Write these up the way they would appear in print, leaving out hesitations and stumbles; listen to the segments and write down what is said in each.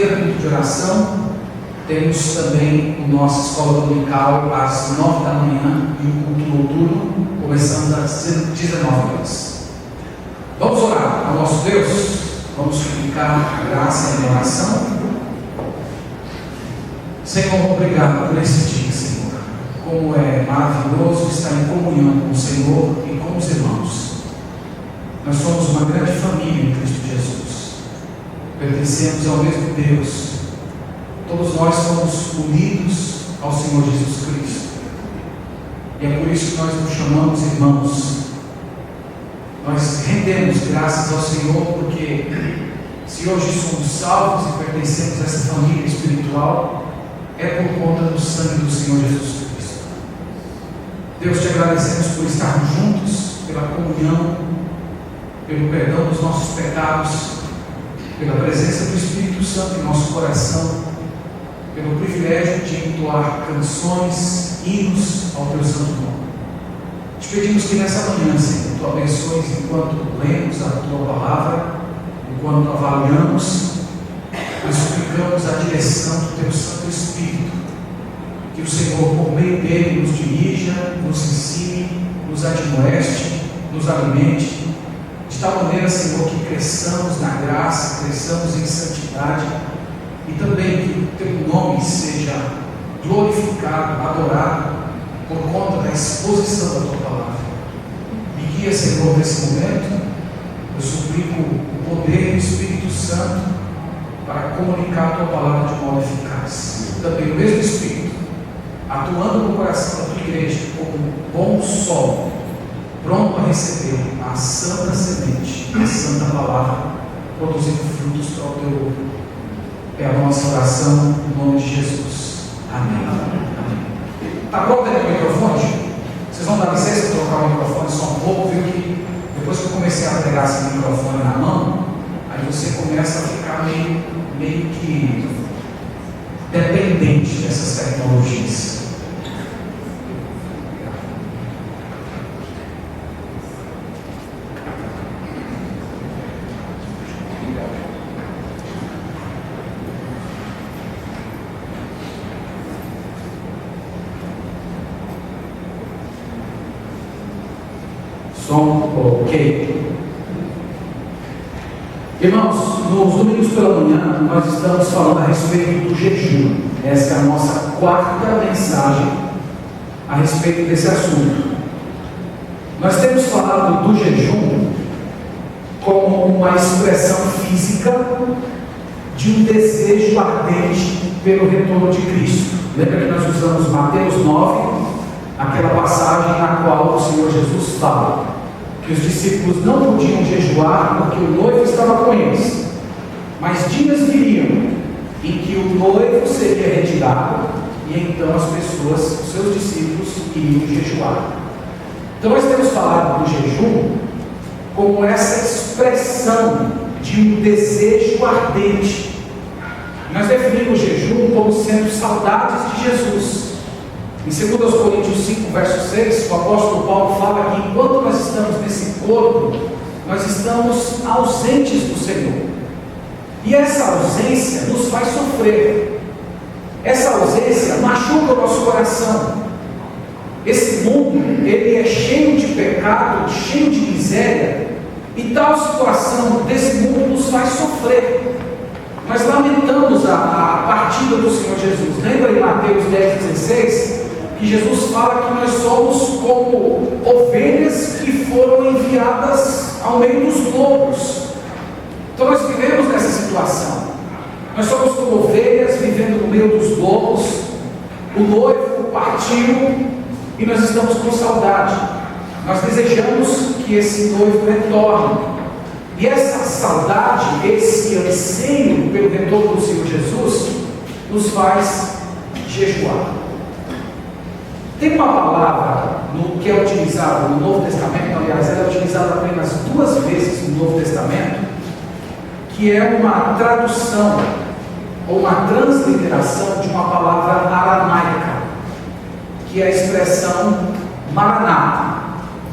Culto de oração. Temos também a nossa escola dominical às 9 da manhã e o culto noturno, começando às 19 horas. Vamos orar ao nosso Deus, vamos suplicar a graça em oração. Senhor, obrigado por esse dia, Senhor. Como é maravilhoso estar em comunhão com o Senhor e com os irmãos. Nós somos uma grande família em Cristo Jesus. Pertencemos ao mesmo Deus. Todos nós somos unidos ao Senhor Jesus Cristo. E é por isso que nós nos chamamos irmãos. Nós rendemos graças ao Senhor, porque se hoje somos salvos e pertencemos a essa família espiritual, é por conta do sangue do Senhor Jesus Cristo. Deus, te agradecemos por estarmos juntos, pela comunhão, pelo perdão dos nossos pecados, pela presença do Espírito Santo em nosso coração, pelo privilégio de entoar canções, hinos ao teu santo nome. Te pedimos que nessa manhã, Senhor, tu abençoes enquanto lemos a tua palavra, enquanto avaliamos, nós suplicamos a direção do teu Santo Espírito, que o Senhor, por meio dele, nos dirija, nos ensine, nos admoeste, nos alimente, de tal maneira, Senhor, que cresçamos na graça, cresçamos em santidade, e também que o teu nome seja glorificado, adorado, por conta da exposição da tua palavra. Me guia, Senhor, nesse momento. Eu suplico o poder do Espírito Santo para comunicar a tua palavra de modo eficaz. Também o mesmo Espírito, atuando no coração da tua igreja como um bom solo, pronto a receber a santa semente, a santa palavra, produzindo frutos para o teu louvor. É a nossa oração no nome de Jesus. Amém. Está pronto aí o microfone? Vocês vão dar licença para trocar o microfone só um pouco, viu que depois que eu comecei a pegar esse microfone na mão, aí você começa a ficar meio que dependente dessas tecnologias. Ok. Irmãos, nos domingos pela manhã nós estamos falando a respeito do jejum. Essa é a nossa quarta mensagem a respeito desse assunto. Nós temos falado do jejum como uma expressão física de um desejo ardente pelo retorno de Cristo. Lembra que nós usamos Mateus 9, aquela passagem na qual o Senhor Jesus fala que os discípulos não podiam jejuar porque o noivo estava com eles, mas dias viriam em que o noivo seria retirado e então as pessoas, os seus discípulos, iriam jejuar. Então nós temos falado do jejum como essa expressão de um desejo ardente. Nós definimos o jejum como sendo saudades de Jesus. Em 2 Coríntios 5, verso 6, o apóstolo Paulo fala que enquanto nós estamos nesse corpo, nós estamos ausentes do Senhor. E essa ausência nos faz sofrer. Essa ausência machuca o nosso coração. Esse mundo, ele é cheio de pecado, cheio de miséria, e tal situação desse mundo nos faz sofrer. Nós lamentamos a partida do Senhor Jesus. Lembra em Mateus 10,16? Que Jesus fala que nós somos como ovelhas que foram enviadas ao meio dos lobos. Então nós vivemos nessa situação. Nós somos como ovelhas vivendo no meio dos lobos. O noivo partiu e nós estamos com saudade. Nós desejamos que esse noivo retorne. E essa saudade, esse anseio pelo retorno do Senhor Jesus, nos faz jejuar. Tem uma palavra que é utilizada no Novo Testamento, aliás, ela é utilizada apenas 2 vezes no Novo Testamento, que é uma tradução ou uma transliteração de uma palavra aramaica, que é a expressão Maranata.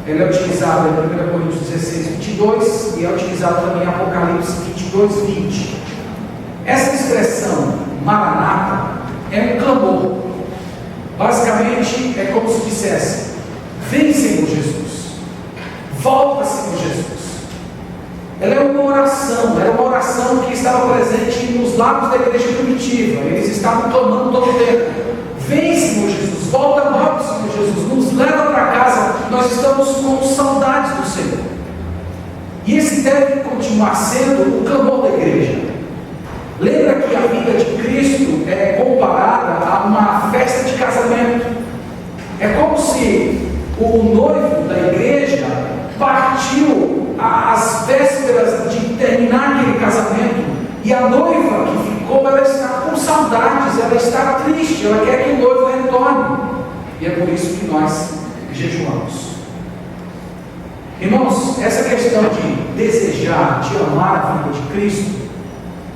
Ela é utilizada em 1 Coríntios 16, 22 e é utilizada também em Apocalipse 22, 20. Essa expressão Maranata, é um clamor. Basicamente, é como se dissesse: vem, Senhor Jesus, volta, Senhor Jesus. Ela é uma oração, era uma oração que estava presente nos lábios da igreja primitiva. Eles estavam clamando todo o tempo: vem, Senhor Jesus, volta logo, Senhor Jesus, nos leva para casa, nós estamos com saudades do Senhor. E esse deve continuar sendo o clamor da igreja. Lembra que a vida de Cristo é comparada a uma festa de casamento. É como se o noivo da igreja partiu às vésperas de terminar aquele casamento, e a noiva que ficou, ela está com saudades, ela está triste, ela quer que o noivo retorne. E é por isso que nós jejuamos. Irmãos, essa questão de desejar, de amar a vida de Cristo,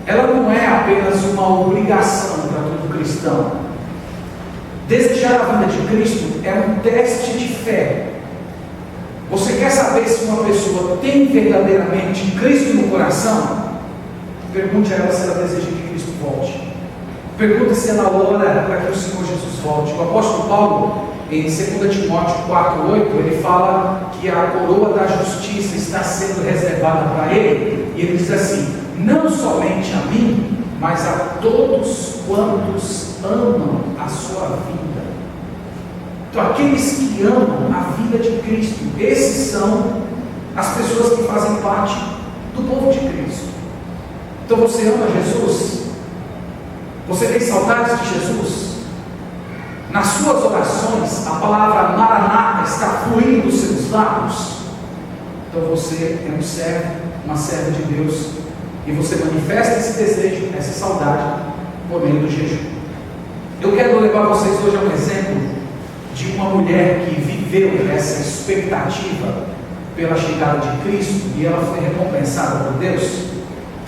ela não é apenas uma obrigação para todo cristão. Desejar a vida de Cristo é um teste de fé. Você quer saber se uma pessoa tem verdadeiramente Cristo no coração? Pergunte a ela se ela deseja que Cristo volte. Pergunte se ela ora para que o Senhor Jesus volte. O apóstolo Paulo, em 2 Timóteo 4,8, ele fala que a coroa da justiça está sendo reservada para ele, e ele diz assim: não somente a mim, mas a todos quantos amam a sua vida. Então, aqueles que amam a vida de Cristo, esses são as pessoas que fazem parte do povo de Cristo. Então, você ama Jesus? Você tem saudades de Jesus? Nas suas orações, a palavra Maranata está fluindo dos seus lábios. Então, você é um servo, uma serva de Deus, e você manifesta esse desejo, essa saudade, por meio do jejum. Eu quero levar vocês hoje a um exemplo de uma mulher que viveu essa expectativa pela chegada de Cristo, e ela foi recompensada por Deus.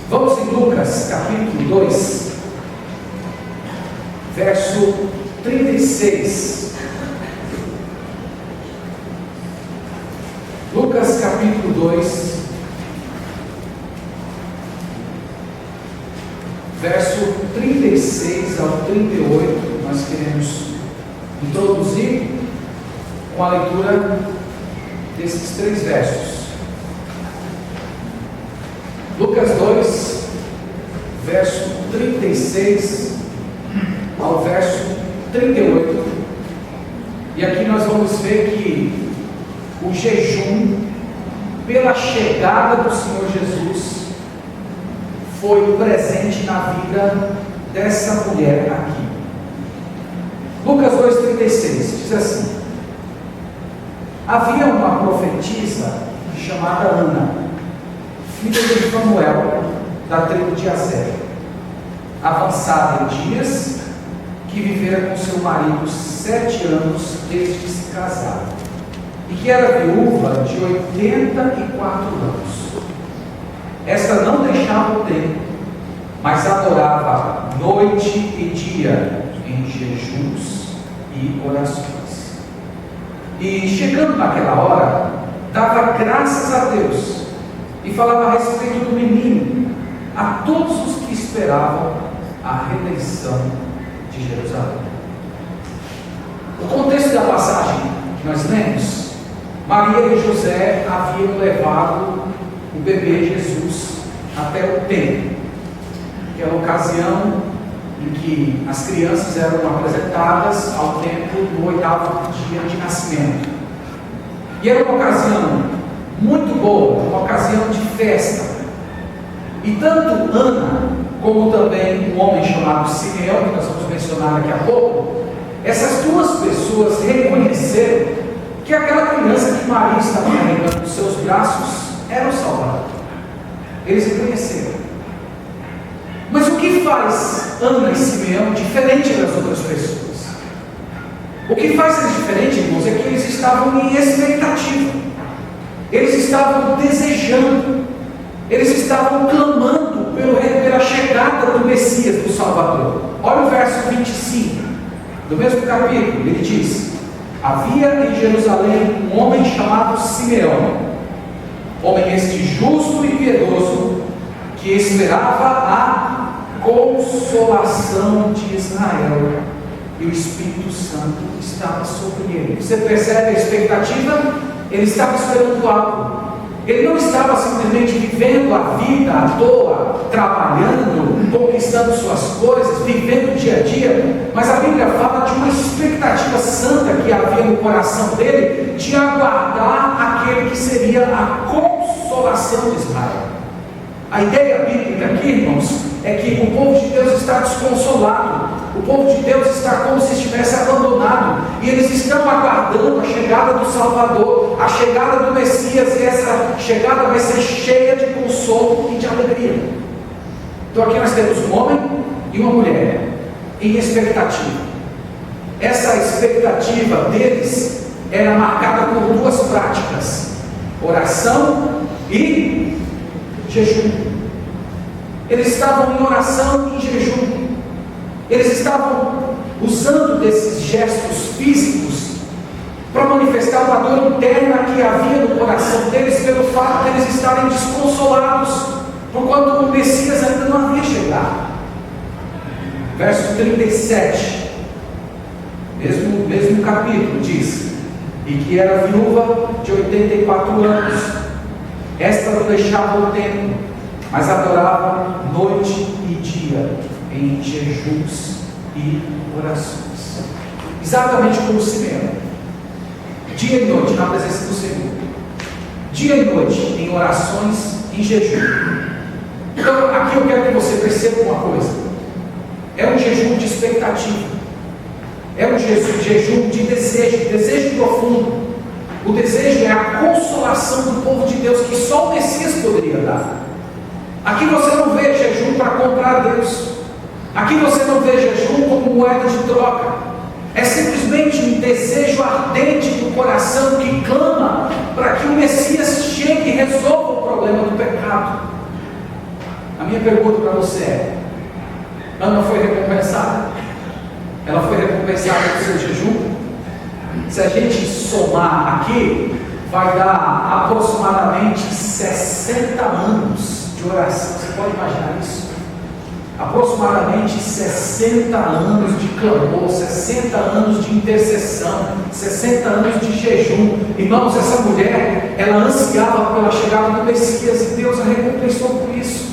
Vamos em Lucas capítulo 2, verso 36. Lucas capítulo 2, verso 36 ao 38, nós queremos introduzir com a leitura desses 3 versos. Lucas 2, verso 36 ao verso 38. E aqui nós vamos ver que o jejum pela chegada do Senhor Jesus foi presente na vida dessa mulher aqui. Lucas 2,36 diz assim: havia uma profetisa chamada Ana, filha de Fanuel, da tribo de Aser, avançada em dias, que vivera com seu marido 7 anos desde que se casaram, e que era viúva de 84 anos. Esta não deixava o templo, mas adorava noite e dia em jejuns e orações. E chegando naquela hora, dava graças a Deus e falava a respeito do menino a todos os que esperavam a redenção de Jerusalém. O contexto da passagem que nós lemos: Maria e José haviam levado o bebê Jesus até o templo, que é a ocasião em que as crianças eram apresentadas ao templo no 8º dia de nascimento. E era uma ocasião muito boa, uma ocasião de festa. E tanto Ana, como também um homem chamado Simeão, que nós vamos mencionar daqui a pouco, essas duas pessoas reconheceram que aquela criança que Maria estava carregando nos seus braços era o Salvador. Eles reconheceram. Mas o que faz Ana e Simeão diferente das outras pessoas? O que faz eles diferentes, irmãos, é que eles estavam em expectativa. Eles estavam desejando. Eles estavam clamando pela chegada do Messias, do Salvador. Olha o verso 25 do mesmo capítulo. Ele diz: havia em Jerusalém um homem chamado Simeão, homem este justo e piedoso, que esperava a consolação de Israel, e o Espírito Santo estava sobre ele. Você percebe a expectativa? Ele estava esperando algo. Ele não estava simplesmente vivendo a vida à toa, trabalhando, conquistando suas coisas, vivendo o dia a dia, mas a Bíblia fala de uma expectativa santa que havia no coração dele, de aguardar aquele que seria a consolação de Israel. A ideia bíblica aqui, irmãos, é que o povo de Deus está desconsolado, o povo de Deus está como se estivesse abandonado, e eles estão aguardando a chegada do Salvador, a chegada do Messias, e essa chegada vai ser cheia de consolo e de alegria. Então aqui nós temos um homem e uma mulher em expectativa. Essa expectativa deles era marcada por duas práticas: oração e jejum. Eles estavam em oração e em jejum. Eles estavam usando desses gestos físicos para manifestar uma dor interna que havia no coração deles, pelo fato de eles estarem desconsolados, porquanto o Messias ainda não havia chegado. Verso 37, mesmo capítulo, diz: e que era viúva de 84 anos, esta não deixava o templo, mas adorava noite e dia, em jejuns e orações. Exatamente como Simeão, dia e noite na presença do Senhor, dia e noite em orações e jejum. Então aqui eu quero que você perceba uma coisa: é um jejum de expectativa, é um jejum de desejo profundo. O desejo é a consolação do povo de Deus que só o Messias poderia dar. Aqui você não vê jejum para comprar Deus. Aqui você não vê jejum como moeda de troca. É simplesmente um desejo ardente do coração que clama para que o Messias chegue e resolva o problema do pecado. A minha pergunta para você é: Ana foi recompensada? Ela foi recompensada com seu jejum? Se a gente somar aqui, vai dar aproximadamente 60 anos de oração. Você pode imaginar isso? Aproximadamente 60 anos de clamor, 60 anos de intercessão, 60 anos de jejum. Irmãos, essa mulher, ela ansiava pela chegada do Messias e Deus a recompensou por isso.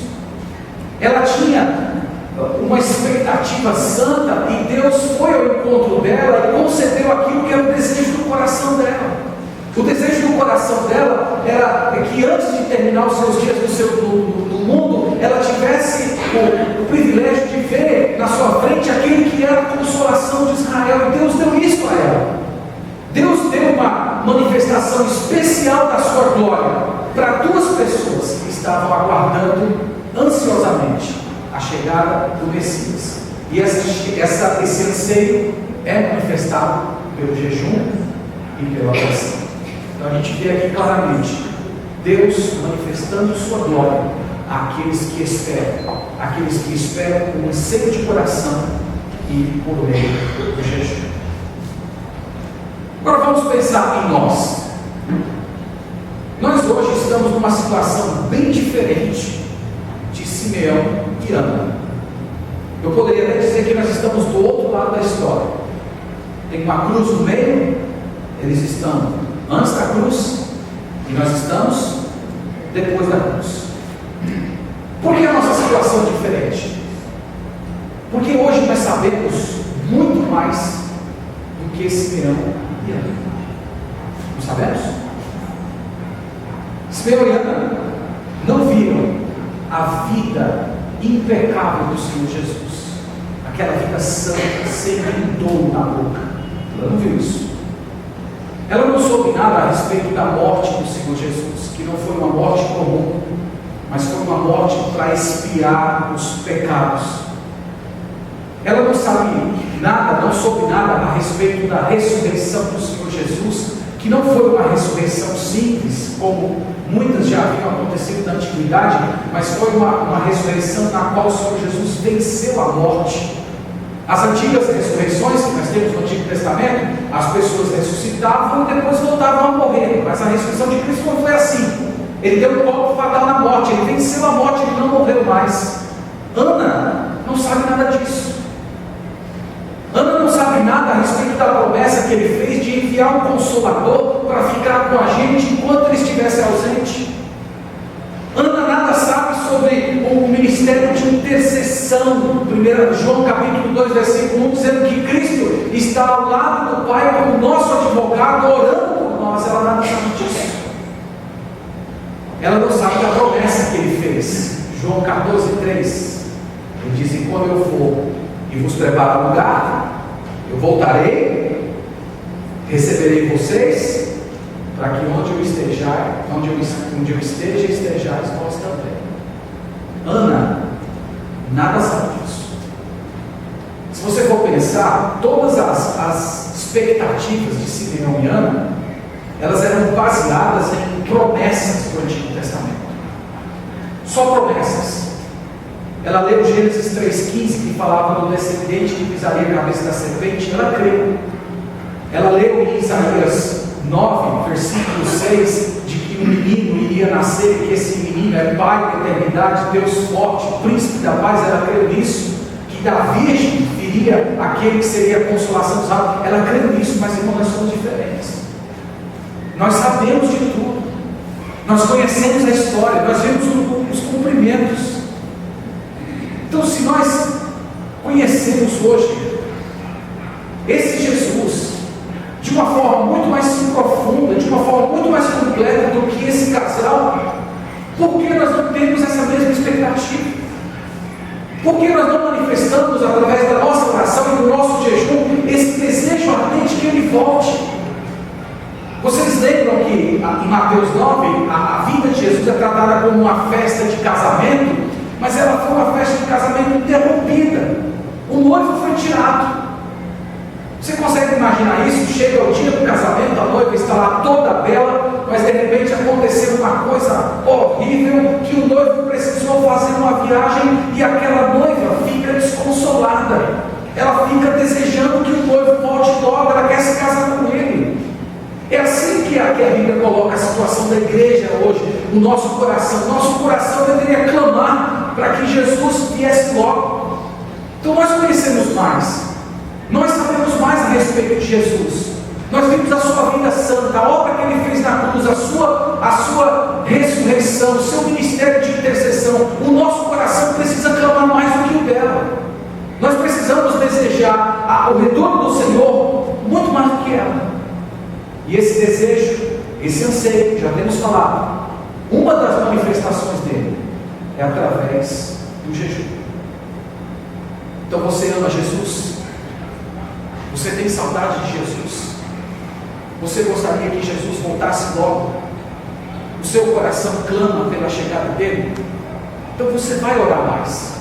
Ela tinha uma expectativa santa e Deus foi ao encontro dela e concedeu aquilo que era o desejo do coração dela. O desejo do coração dela era que antes de terminar os seus dias no mundo, ela tivesse o privilégio de ver na sua frente aquele que era a consolação de Israel. E Deus deu isso a ela. Deus deu uma manifestação especial da sua glória para duas pessoas que estavam aguardando ansiosamente a chegada do Messias. E esse anseio é manifestado pelo jejum e pela oração. Então a gente vê aqui claramente Deus manifestando sua glória àqueles que esperam com anseio de coração e por meio do jejum. Agora vamos pensar em nós. Nós hoje estamos numa situação bem diferente de Simeão e Ana. Eu poderia até dizer que nós estamos do outro lado da história. Tem uma cruz no meio, eles estão antes da cruz e nós estamos depois da cruz. Por que a nossa situação é diferente? Porque hoje nós sabemos muito mais do que Simeão e Ana. Não sabemos? Simeão e Ana não viram a vida impecável do Senhor Jesus, aquela vida santa, sem dor na boca. Ela não viu isso. Ela não soube nada a respeito da morte do Senhor Jesus, que não foi uma morte comum, mas foi uma morte para expiar os pecados. Ela não sabe nada, não soube nada a respeito da ressurreição do Senhor Jesus, que não foi uma ressurreição simples, como muitas já haviam acontecido na antiguidade, mas foi uma ressurreição na qual o Senhor Jesus venceu a morte. As antigas ressurreições que nós temos no Antigo Testamento, as pessoas ressuscitavam e depois voltavam a morrer, mas a ressurreição de Cristo não foi assim. Ele deu um golpe fatal na morte, ele venceu a morte, ele não morreu mais. Ana sabe nada disso. Ana não sabe nada a respeito da promessa que ele fez de enviar um consolador para ficar com a gente enquanto ele estivesse ausente. Ana nada sabe sobre o ministério de intercessão. 1 João capítulo 2, versículo 1, dizendo que Cristo está ao lado do Pai como nosso advogado, orando por nós. Ela nada sabe disso. Ela não sabe da promessa que ele fez. João 14, 3. Ele diz: e quando eu for e vos preparar lugar, eu voltarei, receberei vocês, para que onde eu esteja, estejais vós também. Ana nada sabe disso. Se você for pensar, todas as expectativas de Simeão e Ana, elas eram baseadas em promessas do Antigo Testamento. Só promessas. Ela leu Gênesis 3,15, que falava do descendente que pisaria a cabeça da serpente. Ela creu. Ela leu em Isaías 9, versículo 6, de que um menino iria nascer, e que esse menino é Pai da eternidade, Deus forte, príncipe da paz. Ela creu nisso, que da virgem viria aquele que seria a consolação dos altos. Ela creu nisso, mas irmãos, nós somos diferentes. Nós sabemos de tudo, nós conhecemos a história, nós vemos os cumprimentos. Então, se nós conhecemos hoje esse Jesus de uma forma muito mais profunda, de uma forma muito mais completa do que esse casal, por que nós não temos essa mesma expectativa? Por que nós não manifestamos, através da nossa oração e do nosso jejum, esse desejo ardente que ele volte? Vocês lembram que em Mateus 9, a vida de Jesus é tratada como uma festa de casamento, mas ela foi uma festa de casamento interrompida. O noivo foi tirado. Você consegue imaginar isso? Chega o dia do casamento, a noiva está lá toda bela, mas de repente aconteceu uma coisa horrível, que o noivo precisou fazer uma viagem e aquela noiva fica desconsolada. Ela fica desejando que o noivo volte logo, ela quer se casar com ele. É assim que a Bíblia coloca a situação da igreja hoje, o nosso coração. Nosso coração deveria clamar para que Jesus viesse logo. Então nós conhecemos mais, nós sabemos mais a respeito de Jesus. Nós vimos a sua vida santa, a obra que ele fez na cruz, a sua ressurreição, o seu ministério de intercessão. O nosso coração precisa clamar mais do que o dela. Nós precisamos desejar o retorno do Senhor muito mais do que ela. E esse desejo, esse anseio, já temos falado, uma das manifestações dele é através do jejum. Então você ama Jesus? Você tem saudade de Jesus? Você gostaria que Jesus voltasse logo? O seu coração clama pela chegada dele? Então você vai orar mais.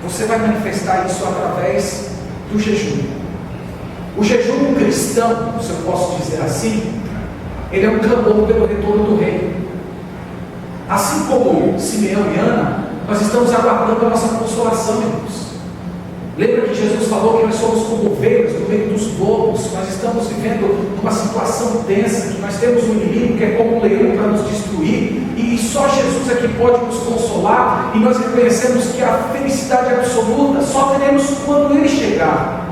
Você vai manifestar isso através do jejum. O jejum cristão, se eu posso dizer assim, ele é um clamor pelo retorno do rei. Assim como Simeão e Ana, nós estamos aguardando a nossa consolação, irmãos. Lembra que Jesus falou que nós somos como ovelhas no meio dos lobos? Nós estamos vivendo uma situação tensa, que nós temos um inimigo que é como um leão para nos destruir, e só Jesus é que pode nos consolar, e nós reconhecemos que a felicidade absoluta só teremos quando ele chegar.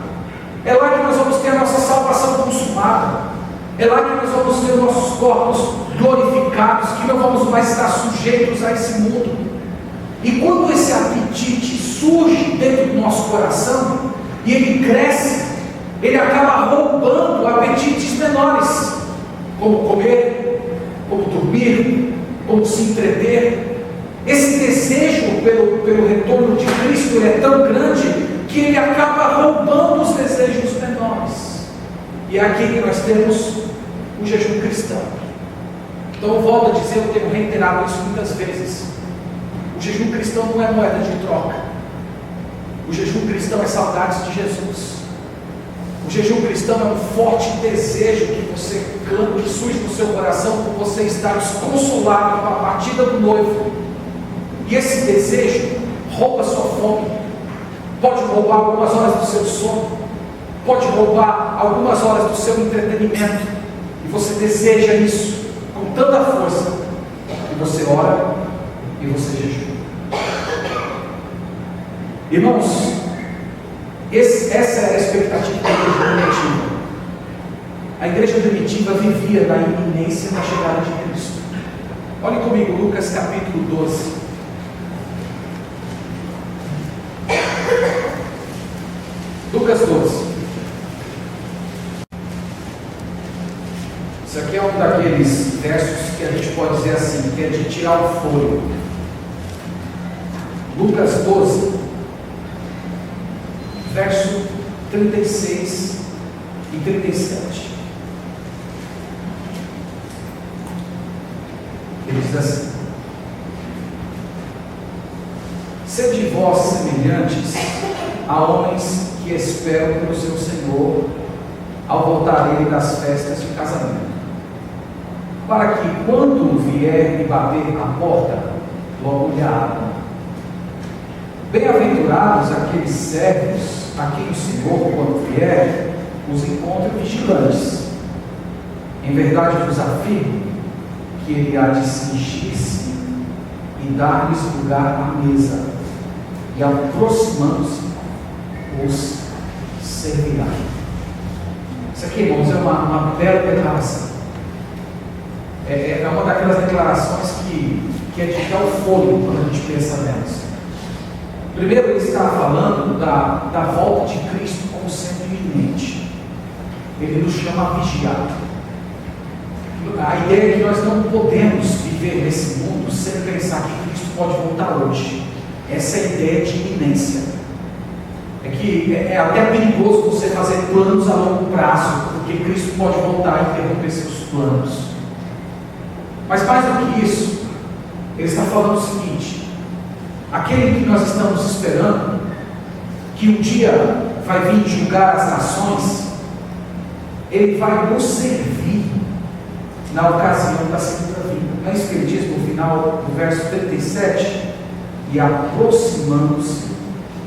É lá que nós vamos ter a nossa salvação consumada. É lá que nós vamos ter os nossos corpos glorificados, que não vamos mais estar sujeitos a esse mundo. E quando esse apetite surge dentro do nosso coração, e ele cresce, ele acaba roubando apetites menores, como comer, como dormir, como se entreter. Esse desejo pelo retorno de Cristo é tão grande que ele acaba roubando os desejos menores. E é aqui que nós temos o jejum cristão. Então eu volto a dizer, eu tenho reiterado isso muitas vezes. O jejum cristão não é moeda de troca. O jejum cristão é saudades de Jesus. O jejum cristão é um forte desejo que você clama, que surge no seu coração por você estar desconsolado com a partida do noivo. E esse desejo rouba sua fome. Pode roubar algumas horas do seu sono, pode roubar algumas horas do seu entretenimento, e você deseja isso com tanta força, que você ora e você jejua. Irmãos, essa era a expectativa da igreja primitiva. A igreja primitiva vivia na iminência da chegada de Cristo. Olhe comigo, Lucas capítulo 12. Lucas 12. Isso aqui é um daqueles versos que a gente pode dizer assim, que é de tirar o fôlego. Lucas 12, verso 36 e 37. Ele diz assim: sede vós semelhantes a homens que esperam pelo seu Senhor ao voltar ele das festas de casamento, para que quando vier e bater a porta, logo lhe abram. Bem-aventurados aqueles servos a quem o Senhor, quando vier, os encontre vigilantes. Em verdade vos afirmo que ele há de cingir-se e dar-lhes lugar à mesa, e aproximando-se, os servirá. Isso aqui, irmãos, é uma bela declaração. É uma daquelas declarações que é de dar o fôlego quando a gente pensa nelas. Primeiro, ele está falando da volta de Cristo como sendo iminente. Ele nos chama a vigiar. A ideia é que nós não podemos viver nesse mundo sem pensar que Cristo pode voltar hoje. Essa é a ideia de iminência. É que é até perigoso você fazer planos a longo prazo, porque Cristo pode voltar e interromper seus planos. Mas mais do que isso, ele está falando o seguinte: aquele que nós estamos esperando, que um dia vai vir julgar as nações, ele vai nos servir na ocasião da segunda vinda. Não é isso que ele diz no final do verso 37? E aproximando-se,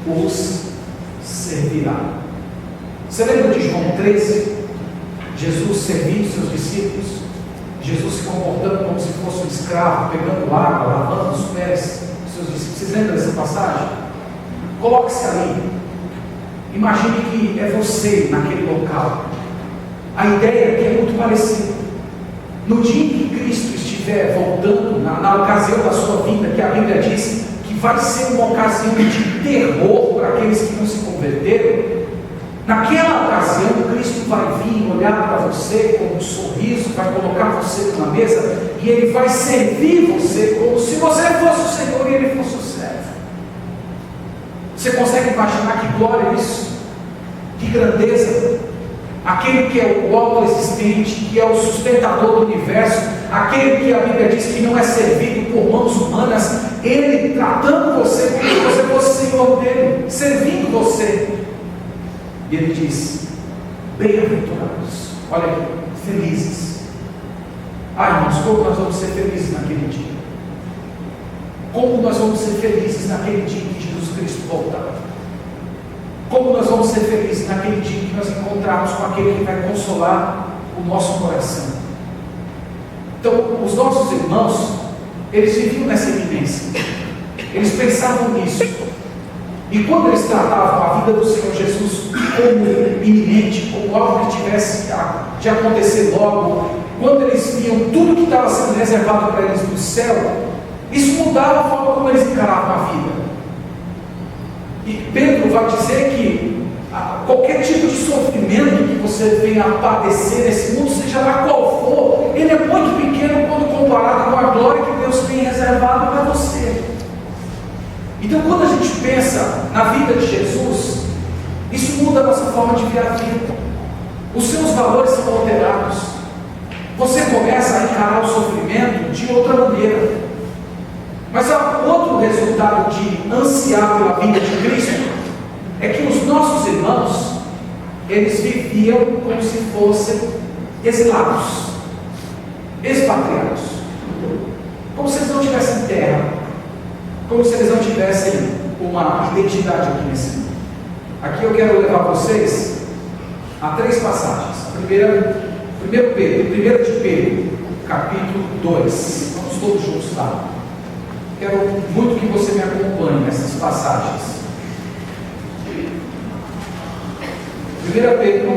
os servirá. Você lembra de João 13? Jesus servindo seus discípulos, Jesus se comportando como se fosse um escravo, pegando água, lavando os pés dos seus discípulos. Vocês lembram dessa passagem? Coloque-se ali. Imagine que é você naquele local. A ideia é que é muito parecida. No dia em que Cristo estiver voltando, na ocasião da sua vinda, que a Bíblia diz que vai ser uma ocasião de terror para aqueles que não se converteram, naquela ocasião Cristo vai vir olhar para você com um sorriso, vai colocar você na mesa e Ele vai servir você como se você fosse o Senhor e Ele fosse o servo. Você consegue imaginar que glória é isso? Que grandeza! Aquele que é o autoexistente, que é o sustentador do universo, aquele que a Bíblia diz que não é servido por mãos humanas, Ele tratando você como se você fosse Senhor dele, servindo você. E Ele diz: bem-aventurados, olha aqui, felizes. Irmãos, como nós vamos ser felizes naquele dia? Como nós vamos ser felizes naquele dia que Jesus Cristo voltar? Como nós vamos ser felizes naquele dia que nós encontrarmos com aquele que vai consolar o nosso coração? Então, os nossos irmãos, eles viviam nessa iminência, eles pensavam nisso, e quando eles tratavam a vida do Senhor Jesus como iminente, como algo que tivesse de acontecer logo, quando eles viam tudo que estava sendo reservado para eles no céu, isso mudava a forma como eles encaravam a vida. E Pedro vai dizer que qualquer tipo de sofrimento que você venha a padecer nesse mundo, seja lá qual for, ele é muito pequeno quando comparado com a glória que Deus tem reservado para você. Então, quando a gente pensa na vida de Jesus, isso muda a nossa forma de ver a vida. Os seus valores são alterados. Você começa a encarar o sofrimento de outra maneira. Mas há outro resultado de ansiar pela vida de Cristo, é que os nossos irmãos, eles viviam como se fossem exilados, expatriados, como se eles não tivessem terra, como se eles não tivessem uma identidade aqui nesse mundo. Aqui eu quero levar vocês a 3 passagens. A primeira de Pedro, capítulo 2. Vamos todos juntos lá. Quero muito que você me acompanhe nessas passagens. 1 Pedro,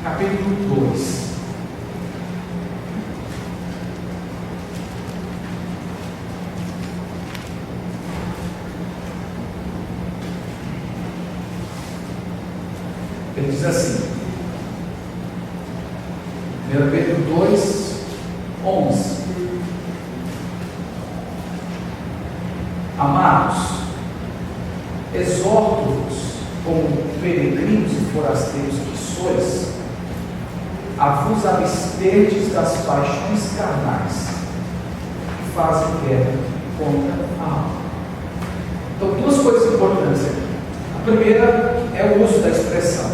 capítulo 2. Ele diz assim, 1 Pedro 2, 11. Amados, exorto-vos, como peregrinos e forasteiros que sois, a vos absterdes das paixões carnais, que fazem guerra contra a alma. Então, duas coisas importantes aqui. A primeira é o uso da expressão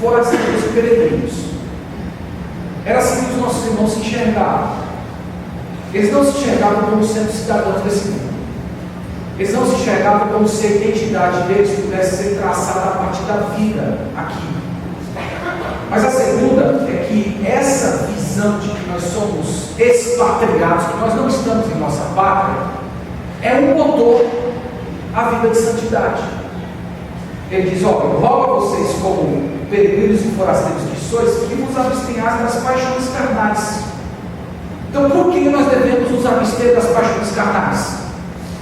forasteiros e peregrinos. Era assim que os nossos irmãos se enxergavam. Eles não se enxergavam como sendo cidadãos desse mundo. Eles não se enxergavam como se a identidade deles pudesse ser traçada a partir da vida aqui. Mas a segunda é que essa visão de que nós somos expatriados, que nós não estamos em nossa pátria, é um motor à vida de santidade. Ele diz, olha, eu rogo a vocês como peregrinos e forasteiros que sois, que vos abstenhais das paixões carnais. Então por que nós devemos nos abster das paixões carnais?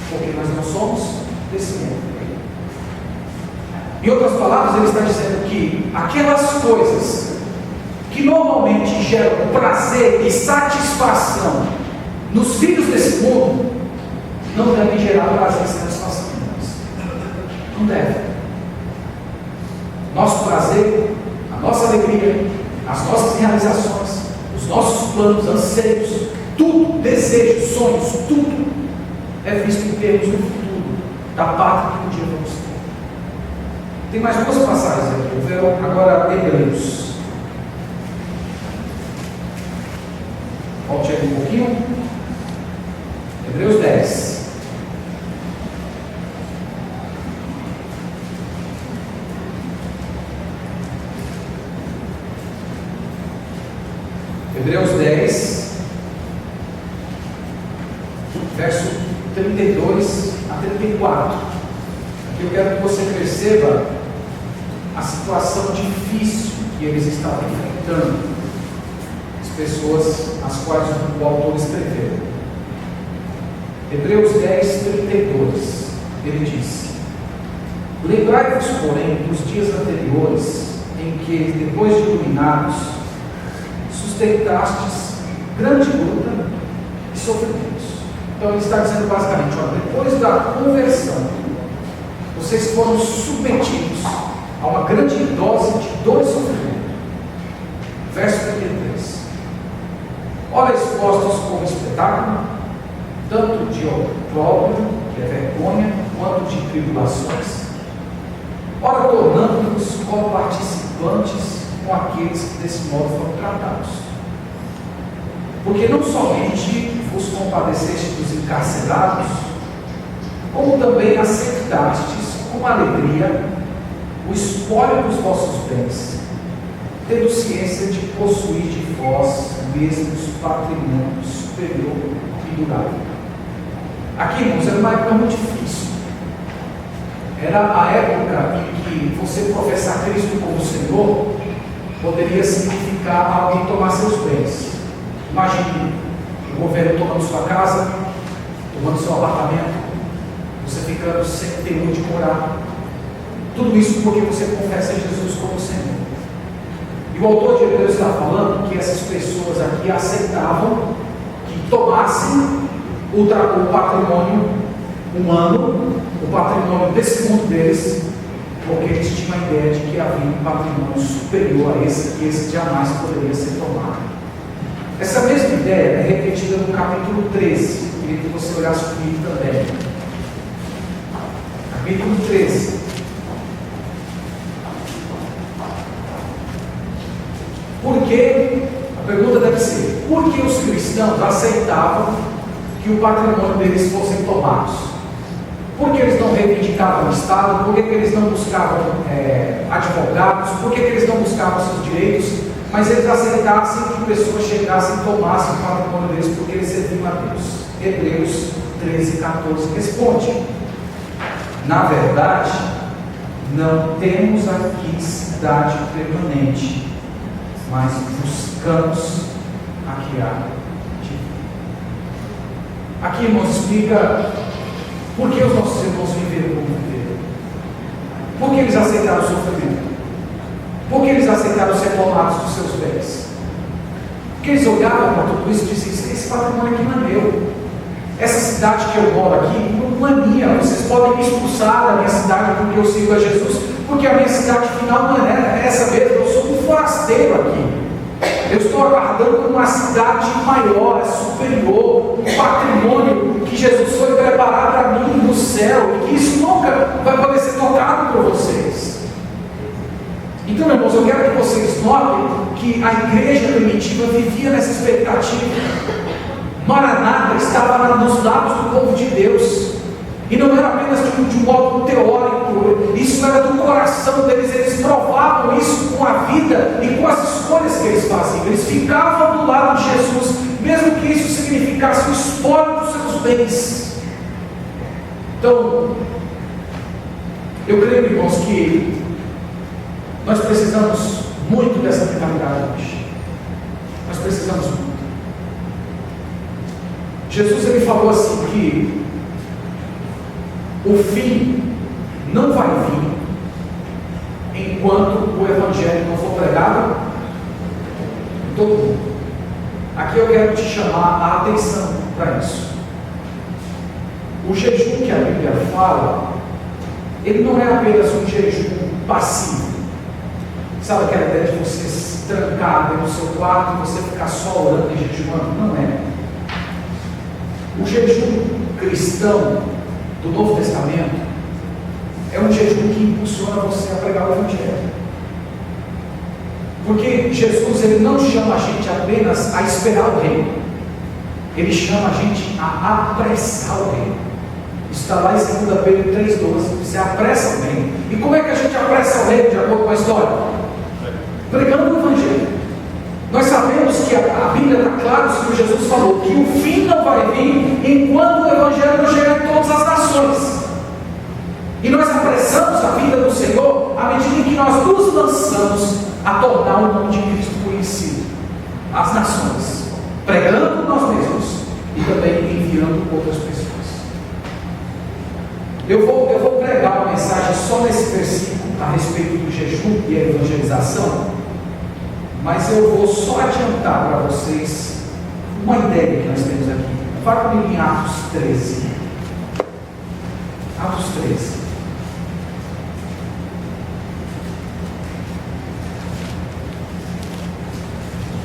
Porque nós não somos desse mundo. Em outras palavras, ele está dizendo que aquelas coisas que normalmente geram prazer e satisfação nos filhos desse mundo, não devem gerar prazer e satisfação em nós. Não devem. Nosso prazer, a nossa alegria, as nossas realizações, os nossos planos, anseios, tudo, desejos, sonhos, tudo é visto em termos do futuro, da pátria que um dia vamos ter. Tem mais duas passagens aqui. Eu vou agora Hebreus. Volte aí um pouquinho. Hebreus 10. Hebreus 10, verso 32 a 34. Aqui eu quero que você perceba a situação difícil que eles estavam enfrentando, as pessoas às quais o autor escreveu. Hebreus 10, 32, ele diz: lembrai-vos, porém, dos dias anteriores, em que, depois de iluminados, sustentastes grande luta e sofrimentos. Então ele está dizendo basicamente, olha, depois da conversão, vocês foram submetidos a uma grande dose de dor e sofrimento. Verso 33. Ora, expostos como espetáculo, tanto de opróbrio, que é vergonha, quanto de tribulações, ora, tornando-nos co-participantes com aqueles que desse modo foram tratados. Porque não somente vos compadeceste dos encarcerados, como também aceitastes com alegria o espólio dos vossos bens, tendo ciência de possuir de vós mesmos patrimônio superior e durável. Aqui, irmãos, era uma época muito difícil. Era a época em que você professar Cristo como Senhor poderia significar alguém tomar seus bens. Imagine o governo tomando sua casa, tomando seu apartamento, você ficando sem ter onde morar. Tudo isso porque você confessa Jesus como Senhor. E o autor de Hebreus está falando que essas pessoas aqui aceitavam que tomassem o patrimônio humano, o patrimônio desse mundo deles, porque eles tinham a ideia de que havia um patrimônio superior a esse, que esse jamais poderia ser tomado. Essa mesma ideia é repetida no capítulo 13, queria que você olhasse comigo também. Capítulo 13. Por que? A pergunta deve ser: por que os cristãos aceitavam que o patrimônio deles fossem tomados? Por que eles não reivindicavam o Estado? Por que eles não buscavam advogados? Por que eles não buscavam seus direitos? Mas eles aceitassem que pessoas chegassem e tomassem o patrimônio deles porque eles serviam a Deus. Hebreus 13, 14 responde: na verdade, não temos aqui cidade permanente, mas buscamos a que há de vir. Aqui, irmãos, explica por que os nossos irmãos viveram como viveram. Por que eles aceitaram o sofrimento? Por que eles aceitaram ser tomados dos seus bens? Porque eles olhavam para tudo isso e diziam: esse patrimônio aqui não é meu. Essa cidade que eu moro aqui não é minha. Vocês podem me expulsar da minha cidade porque eu sigo a Jesus, porque a minha cidade final não é essa mesmo. Eu sou um forasteiro aqui. Eu estou aguardando uma cidade maior, superior, um patrimônio que Jesus foi preparar para mim no céu, e que isso nunca vai poder ser tocado por vocês. Então, irmãos, eu quero que vocês notem que a igreja primitiva vivia nessa expectativa. Maranata estava nos lábios do povo de Deus, e não era apenas de um modo teórico, isso era do coração deles. Eles provavam isso com a vida e com as escolhas que eles faziam. Eles ficavam do lado de Jesus, mesmo que isso significasse o espólio dos seus bens. Então, eu creio, irmãos, que nós precisamos muito dessa mentalidade hoje. Nós precisamos muito. Jesus, ele falou assim que o fim não vai vir enquanto o evangelho não for pregado em todo mundo. Aqui eu quero te chamar a atenção para isso. O jejum que a Bíblia fala, ele não é apenas um jejum passivo. Sabe aquela ideia de você se trancar dentro do seu quarto e você ficar só orando e jejuando? Não é. O jejum cristão do Novo Testamento é um jejum que impulsiona você a pregar o Evangelho. Porque Jesus, ele não chama a gente apenas a esperar o reino, ele chama a gente a apressar o reino. Isso está lá em 2 Pedro 3,12. Você apressa o reino. E como é que a gente apressa o reino, de acordo com a história? Pregando o Evangelho. Nós sabemos que a Bíblia está clara, o Senhor Jesus falou que o fim não vai vir enquanto o Evangelho não chegar em todas as nações. E nós apressamos a vida do Senhor à medida em que nós nos lançamos a tornar o nome de Cristo conhecido às nações, pregando nós mesmos e também enviando outras pessoas. Eu vou pregar uma mensagem só nesse versículo a respeito do jejum e a evangelização, mas eu vou só adiantar para vocês uma ideia que nós temos aqui. Vá comigo em Atos 13. Atos 13.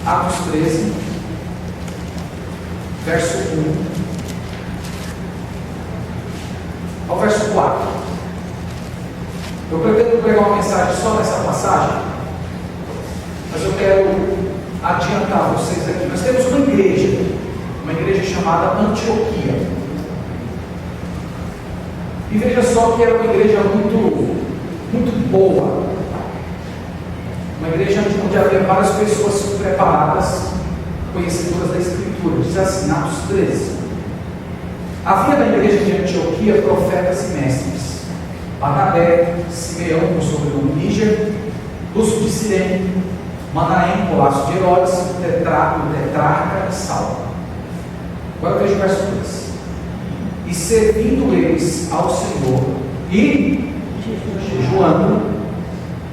Atos 13, verso 1 ao verso 4. Eu pretendo pregar uma mensagem só nessa passagem, mas eu quero adiantar vocês aqui. Nós temos uma igreja chamada Antioquia. E veja só que era uma igreja muito boa. Uma igreja onde havia várias pessoas preparadas, conhecedoras da Escritura. Diz assim, Atos 13. Havia na igreja de Antioquia profetas e mestres: Barnabé, Simeão, com sobrenome Níger, Lúcio de Cirene, Manaém, Colasso de Herodes, Tetrarca e Saulo. Agora veja o verso 2. E servindo eles ao Senhor e jejuando,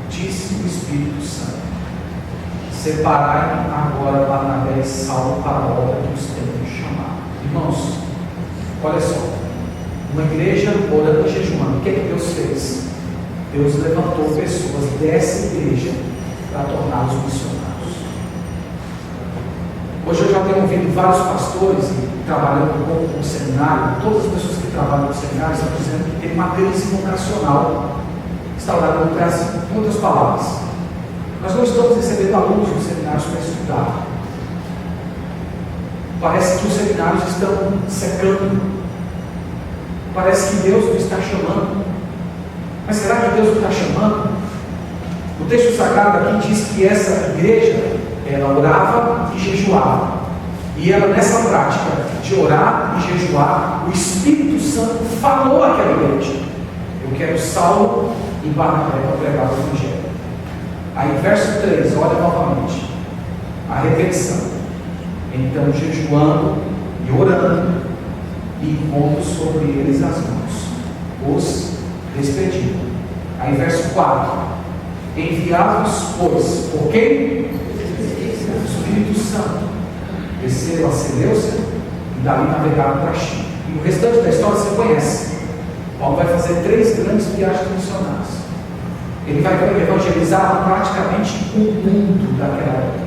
disse o Espírito Santo: separai agora Barnabé e Saulo para a obra que os tenho chamado. Irmãos, olha só, uma igreja orando e jejuando. O que é que Deus fez? Deus levantou pessoas dessa igreja para torná-los missionários. Hoje eu já tenho ouvido vários pastores trabalhando um pouco com o seminário. Todas as pessoas que trabalham no seminário estão dizendo que tem uma crise vocacional instaurada no Brasil. Com outras palavras, nós não estamos recebendo alunos nos seminários para estudar. Parece que os seminários estão secando. Parece que Deus não está chamando. Mas será que Deus não está chamando? O texto sagrado aqui diz que essa igreja, ela orava e jejuava. E ela, nessa prática de orar e jejuar, o Espírito Santo falou àquela igreja: eu quero Saulo e Barnabé para pregar o Evangelho. Aí, verso 3, olha novamente, a repetição. Então, jejuando e orando, e impondo sobre eles as mãos, os despediu. Aí, verso 4, enviados, pois, por quem? O Espírito Santo, desceram a Seleucia e dali navegaram para a China. E o restante da história você conhece. Paulo vai fazer 3 grandes viagens missionárias. Ele vai evangelizar praticamente o mundo daquela época.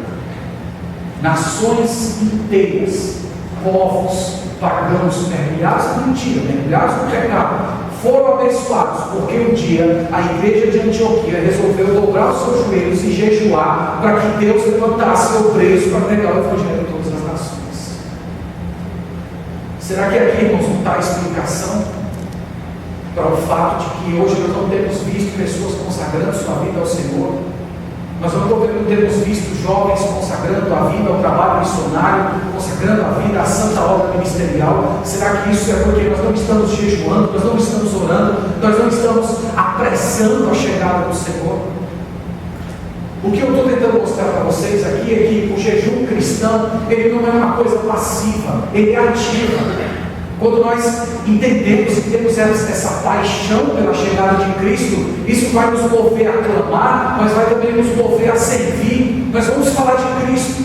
Nações inteiras, povos pagãos, mergulhados no pecado, foram abençoados, porque um dia a igreja de Antioquia resolveu dobrar os seus joelhos e jejuar para que Deus levantasse obreiros para pregar o Evangelho em todas as nações. Será que aqui, irmãos, não está a explicação para o fato de que hoje nós não temos visto pessoas consagrando sua vida ao Senhor? Nós não temos visto jovens consagrando a vida ao trabalho missionário, consagrando a vida à santa obra ministerial. Será que isso é porque nós não estamos jejuando, nós não estamos orando, nós não estamos apressando a chegada do Senhor? O que eu estou tentando mostrar para vocês aqui é que o jejum cristão, ele não é uma coisa passiva, ele é ativa. Quando nós entendemos e temos essa paixão pela chegada de Cristo, isso vai nos mover a clamar, mas vai também nos mover a servir. Nós vamos falar de Cristo,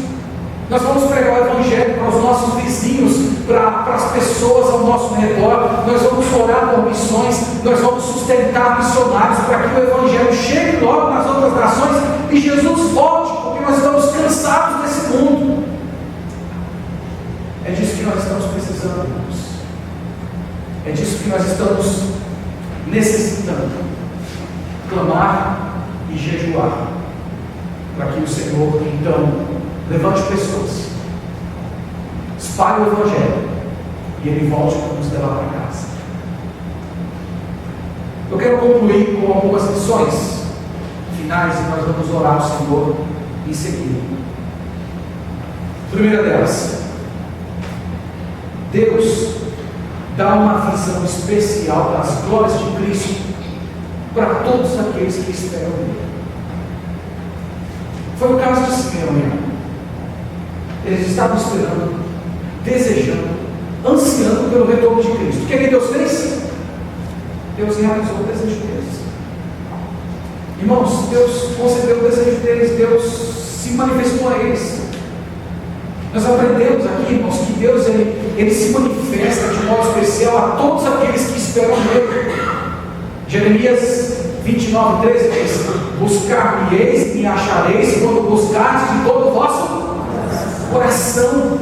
nós vamos pregar o Evangelho para os nossos vizinhos, para as pessoas ao nosso redor, nós vamos orar por missões, nós vamos sustentar missionários para que o Evangelho chegue logo nas outras nações e Jesus volte, porque nós estamos cansados desse mundo. É disso que nós estamos precisando, irmãos. É disso que nós estamos necessitando, clamar e jejuar, para que o Senhor, então, levante pessoas, espalhe o Evangelho, e Ele volte para nos levar para casa. Eu quero concluir com algumas lições finais, e nós vamos orar ao Senhor em seguida. Primeira delas, Deus dá uma visão especial das glórias de Cristo para todos aqueles que esperam nele. Foi o caso de Simeão e Ana. Eles estavam esperando, desejando, ansiando pelo retorno de Cristo. O que Deus fez? Deus realizou o desejo deles. Irmãos, Deus concedeu o desejo deles, Deus se manifestou a eles. Nós aprendemos aqui, irmãos, que Deus ele se manifesta de modo especial a todos aqueles que esperam nele. Jeremias 29:13 diz: buscar-me-eis e achareis quando buscardes de todo o vosso coração.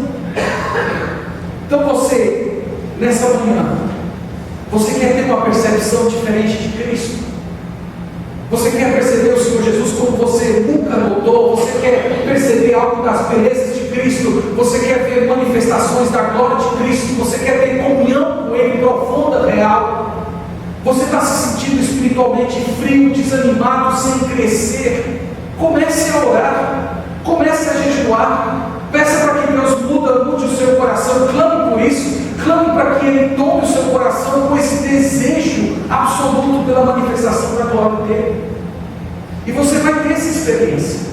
Então você, nessa manhã, você quer ter uma percepção diferente de Cristo? Você quer perceber o Senhor Jesus como você nunca notou? Você quer perceber algo das belezas de Cristo? Você quer ver manifestações da glória de Cristo? Você quer ter comunhão com Ele profunda, real? Você está se sentindo espiritualmente frio, desanimado, sem crescer? Comece a orar, comece a jejuar, peça para que Deus mude o seu coração, clame por isso, clame para que Ele tome o seu coração com esse desejo absoluto pela manifestação da glória dele. E você vai ter essa experiência.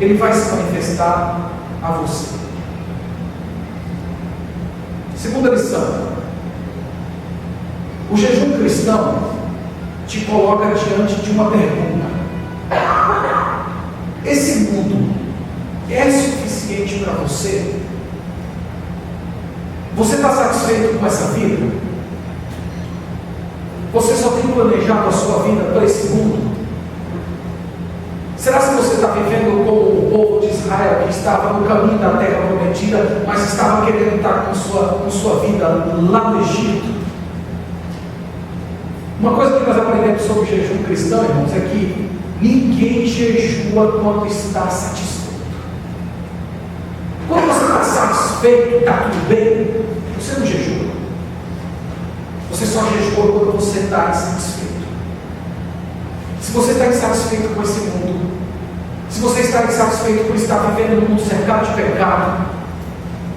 Ele vai se manifestar a você. Segunda lição: o jejum cristão te coloca diante de uma pergunta: esse mundo é suficiente para você? Você está satisfeito com essa vida? Você só tem planejado a sua vida para esse mundo? Será que você está vivendo como o povo de Israel, que estava no caminho da terra prometida, mas estava querendo estar com sua vida lá no Egito? Uma coisa que nós aprendemos sobre o jejum cristão, irmãos, é que ninguém jejua quando está satisfeito. Quando você está satisfeito, está tudo bem, você não jejua. Você só jejua quando você está insatisfeito. Se você está insatisfeito com esse mundo, se você está insatisfeito por estar vivendo num mundo cercado de pecado,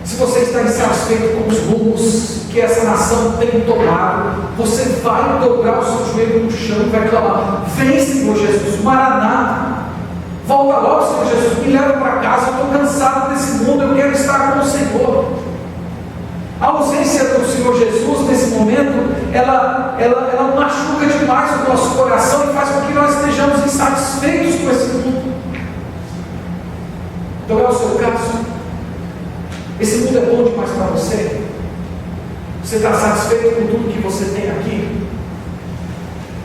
se você está insatisfeito com os rumos que essa nação tem tomado, você vai dobrar o seu joelho no chão e vai clamar: vem, Senhor Jesus, Maranata, volta logo, Senhor Jesus, me leva para casa, eu estou cansado desse mundo, eu quero estar com o Senhor. A ausência do Senhor Jesus nesse momento, ela machuca demais o nosso coração e faz com que nós estejamos insatisfeitos com esse mundo. Então é o seu caso? Esse mundo é bom demais para você? Você está satisfeito com tudo que você tem aqui?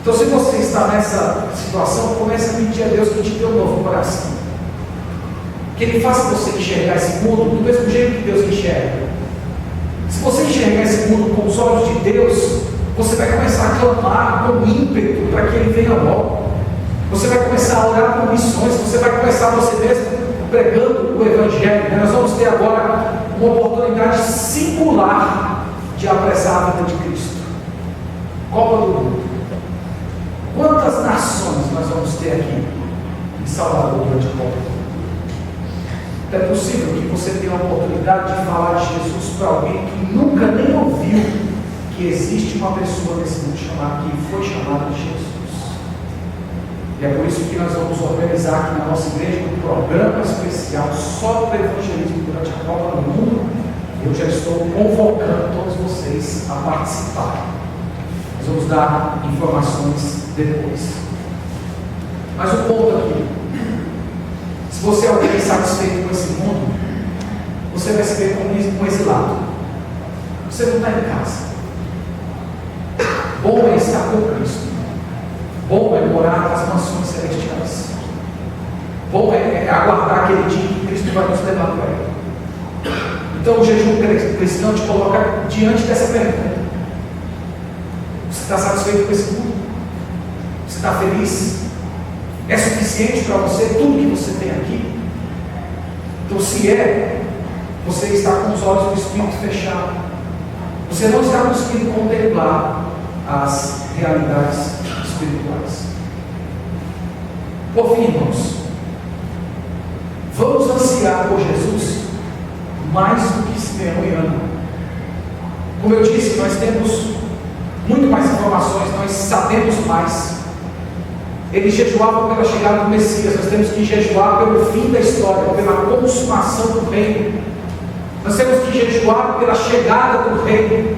Então, se você está nessa situação, comece a pedir a Deus que te dê um novo coração, que Ele faça você enxergar esse mundo do mesmo jeito que Deus enxerga. Se você enxergar esse mundo com os olhos de Deus, você vai começar a clamar com ímpeto para que Ele venha logo. Você vai começar a orar por missões, você vai começar você mesmo pregando o Evangelho. Nós vamos ter agora uma oportunidade singular de apressar a vida de Cristo. Copa do Mundo. Quantas nações nós vamos ter aqui em Salvador durante a Copa do Mundo? É possível que você tenha a oportunidade de falar de Jesus para alguém que nunca nem ouviu que existe uma pessoa nesse mundo que foi chamada de Jesus. E é por isso que nós vamos organizar aqui na nossa igreja um programa especial só para evangelismo durante a Copa do Mundo. Eu já estou convocando todos vocês a participar. Nós vamos dar informações depois. Mas o ponto aqui: se você é alguém satisfeito com esse mundo, você vai se ver como um exilado. Você não está em casa. Bom é estar com Cristo. Bom é morar nas mansões celestiais. Bom é aguardar aquele dia que Cristo vai nos levar para Ele. Então o jejum cristão te coloca diante dessa pergunta: você está satisfeito com esse mundo? Você está feliz? É suficiente para você tudo que você tem aqui? Então, se é, você está com os olhos do Espírito fechados. Você não está conseguindo contemplar as realidades espirituais. Por fim, irmãos, vamos ansiar por Jesus mais do que Simeão e Ana. Como eu disse, nós temos muito mais informações, nós sabemos mais. Eles jejuavam pela chegada do Messias. Nós temos que jejuar pelo fim da história, pela consumação do reino. Nós temos que jejuar pela chegada do reino.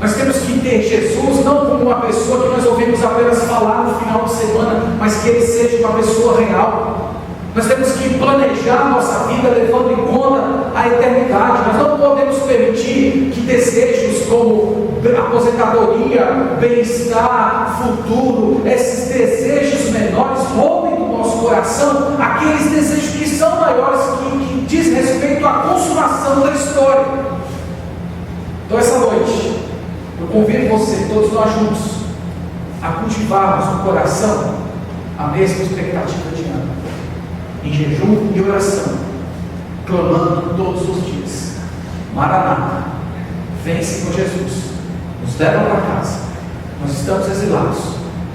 Nós temos que ter Jesus não como uma pessoa que nós ouvimos apenas falar no final de semana, mas que Ele seja uma pessoa real. Nós temos que planejar nossa vida levando em conta a eternidade. Nós não podemos permitir que desejos como aposentadoria, bem-estar, futuro, esses desejos menores roubem do nosso coração aqueles desejos que são maiores, que diz respeito à consumação da história. Então, essa noite, eu convido você, todos nós juntos, a cultivarmos no coração a mesma expectativa de Ana, em jejum e oração, clamando todos os dias: Maranata, vem, Senhor Jesus, nos leva para casa. Nós estamos exilados,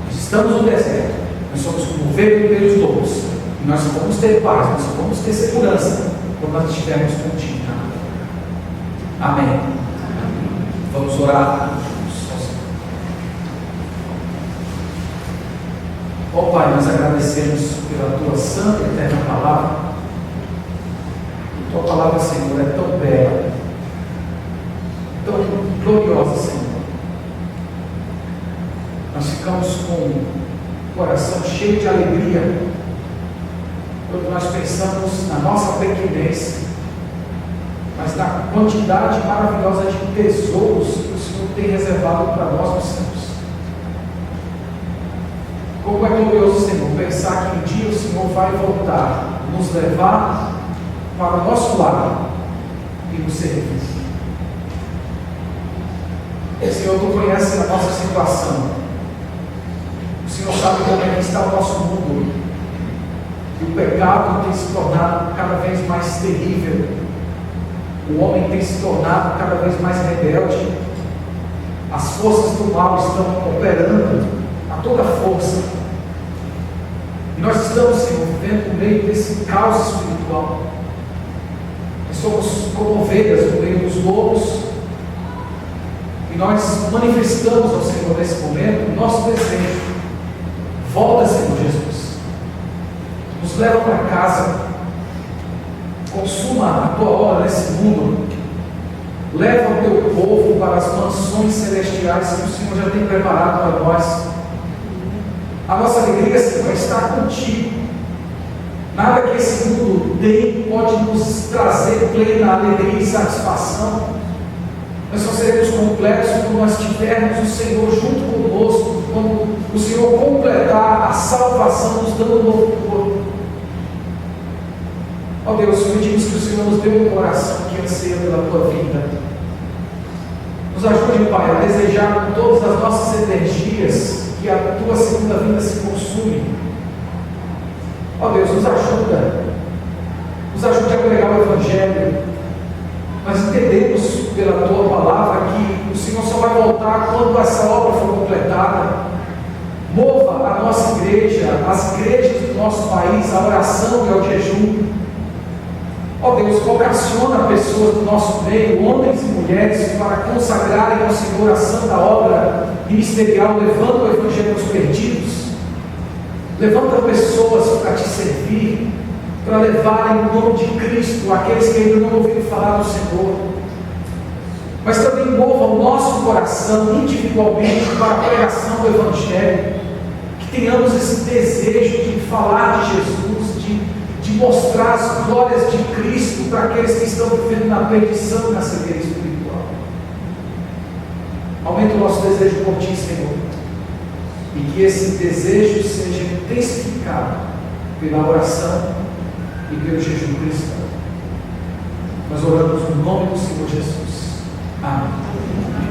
nós estamos no deserto, nós somos como ovelhas pelos lobos, e nós vamos ter paz, nós vamos ter segurança quando nós estivermos contigo. Amém. Vamos orar. Ó Pai, nós agradecemos pela Tua santa e eterna palavra. Tua palavra, Senhor, é tão bela, tão gloriosa, Senhor. Nós ficamos com o coração cheio de alegria quando nós pensamos na nossa pequenez, mas na quantidade maravilhosa de tesouros que o Senhor tem reservado para nós nos céus. Como é glorioso, Senhor, pensar que um dia o Senhor vai voltar, nos levar para o nosso lar e nos servir. Senhor, Tu conheces a nossa situação. O Senhor sabe como é que está o nosso mundo. E o pecado tem se tornado cada vez mais terrível. O homem tem se tornado cada vez mais rebelde. As forças do mal estão operando a toda força. E nós estamos, Senhor, vivendo no meio desse caos espiritual. Nós somos como ovelhas no meio dos lobos, e nós manifestamos ao Senhor nesse momento o nosso desejo. Volta, Senhor Jesus, nos leva para casa, consuma a tua obra nesse mundo, leva o teu povo para as mansões celestiais que o Senhor já tem preparado para nós. A nossa alegria, Senhor, está contigo. Nada que esse mundo tem pode nos trazer plena alegria e satisfação. Nós só seremos completos quando nós tivermos o Senhor junto conosco, quando o Senhor completar a salvação, nos dando um novo corpo. Ó Deus, pedimos que o Senhor nos dê um coração que anseia pela tua vida. Nos ajude, Pai, a desejar com todas as nossas energias que a tua segunda vinda se consume. Ó Deus, nos ajude a pregar o Evangelho. Nós entendemos pela tua palavra que o Senhor só vai voltar quando essa obra for completada. Mova a nossa igreja, as igrejas do nosso país, a oração e ao jejum. Ó Deus, vocaciona pessoas do nosso meio, homens e mulheres, para consagrarem ao Senhor a santa obra ministerial, levando o Evangelho aos perdidos. Levanta pessoas para te servir, para levarem o nome de Cristo àqueles que ainda não ouviram falar do Senhor. Mas também mova o nosso coração individualmente para a pregação do Evangelho, que tenhamos esse desejo de falar de Jesus, de mostrar as glórias de Cristo para aqueles que estão vivendo na perdição e na cegueira espiritual. Aumenta o nosso desejo por ti, Senhor, e que esse desejo seja intensificado pela oração e pelo jejum cristão. Nós oramos no nome do Senhor Jesus. Amém.